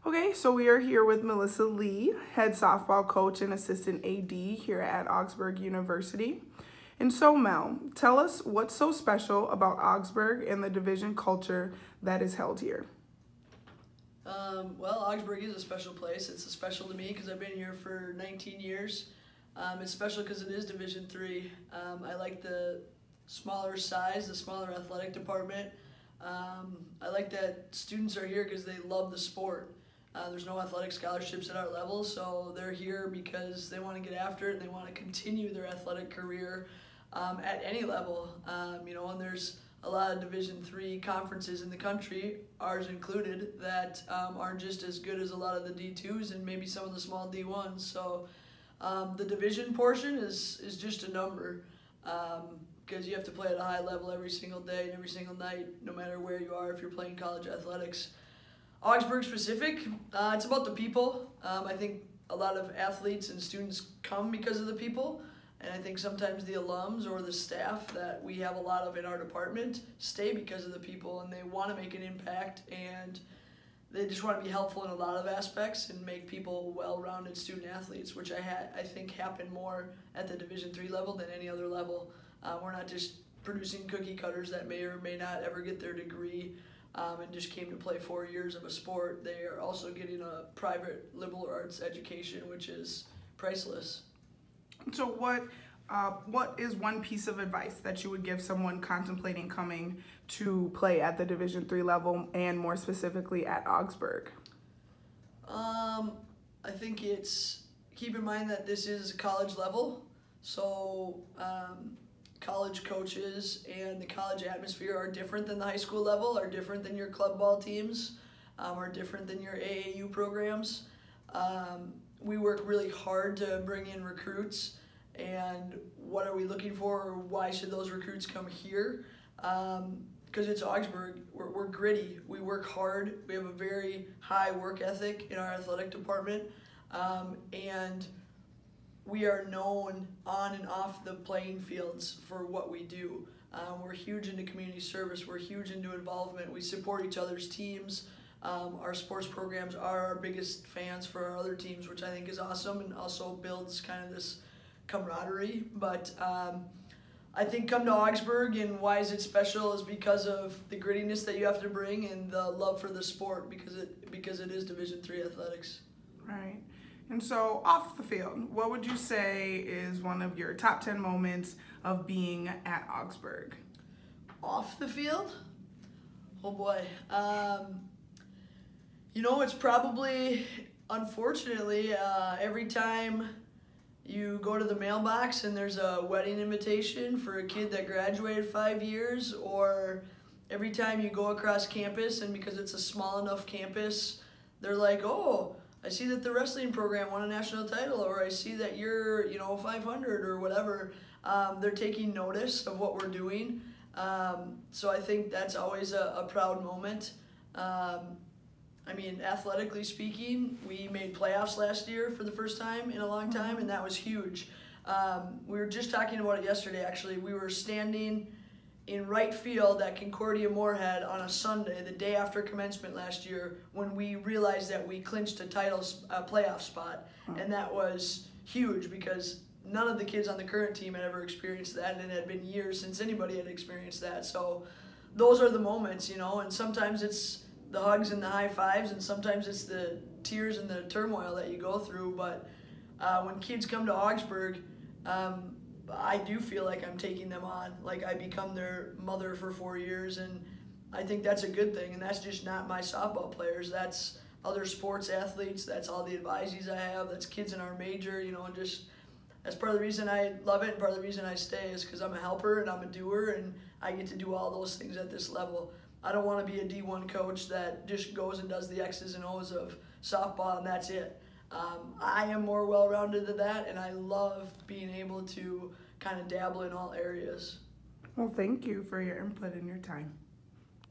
Okay, so we are here with Melissa Lee, head softball coach and assistant AD here at Augsburg University. And so Mel, tell us what's so special about Augsburg and the division culture that is held here. Well, Augsburg is a special place. It's special to me because I've been here for 19 years. It's special because it is Division III. I like the smaller size, the smaller athletic department. I like that students are here because they love the sport. There's no athletic scholarships at our level, so they're here because they want to get after it and they want to continue their athletic career at any level. And there's a lot of Division III conferences in the country, ours included, that aren't just as good as a lot of the D2s and maybe some of the small D1s. So the division portion is just a number because you have to play at a high level every single day and every single night, no matter where you are if you're playing college athletics. Augsburg specific, it's about the people. I think a lot of athletes and students come because of the people, and I think sometimes the alums or the staff that we have a lot of in our department stay because of the people, and they want to make an impact, and they just want to be helpful in a lot of aspects and make people well-rounded student athletes, which I think happen more at the Division III level than any other level. We're not just producing cookie cutters that may or may not ever get their degree and just came to play 4 years of a sport. They are also getting a private liberal arts education, which is priceless. So what is one piece of advice that you would give someone contemplating coming to play at the Division III level and more specifically at Augsburg? I think it's keep in mind that this is college level, so college coaches and the college atmosphere are different than the high school level, are different than your club ball teams, are different than your AAU programs. We work really hard to bring in recruits, and what are we looking for, or why should those recruits come here? Because it's Augsburg. We're gritty, we work hard, we have a very high work ethic in our athletic department, and we are known on and off the playing fields for what we do. We're huge into community service, we're huge into involvement, we support each other's teams. Our sports programs are our biggest fans for our other teams, which I think is awesome and also builds kind of this camaraderie. But I think come to Augsburg, and why is it special is because of the grittiness that you have to bring and the love for the sport, because it is Division III athletics. Right. And so off the field, what would you say is one of your top 10 moments of being at Augsburg? Off the field? Oh boy. It's probably, unfortunately, every time you go to the mailbox and there's a wedding invitation for a kid that graduated 5 years, or every time you go across campus and because it's a small enough campus, they're like, oh, I see that the wrestling program won a national title, or I see that you're, 500 or whatever. They're taking notice of what we're doing. So I think that's always a proud moment. Athletically speaking, we made playoffs last year for the first time in a long time, and that was huge. We were just talking about it yesterday, actually. We were standing in right field at Concordia Moorhead on a Sunday, the day after commencement last year, when we realized that we clinched a playoff spot. And that was huge because none of the kids on the current team had ever experienced that, and it had been years since anybody had experienced that. So those are the moments, and sometimes it's the hugs and the high fives, and sometimes it's the tears and the turmoil that you go through. But when kids come to Augsburg, I do feel like I'm taking them on, like I become their mother for 4 years, and I think that's a good thing. And that's just not my softball players, that's other sports athletes, that's all the advisees I have, that's kids in our major, just that's part of the reason I love it, and part of the reason I stay is because I'm a helper and I'm a doer, and I get to do all those things at this level. I don't want to be a D1 coach that just goes and does the X's and O's of softball and that's it. I am more well-rounded than that, and I love being able to kind of dabble in all areas. Well, thank you for your input and your time.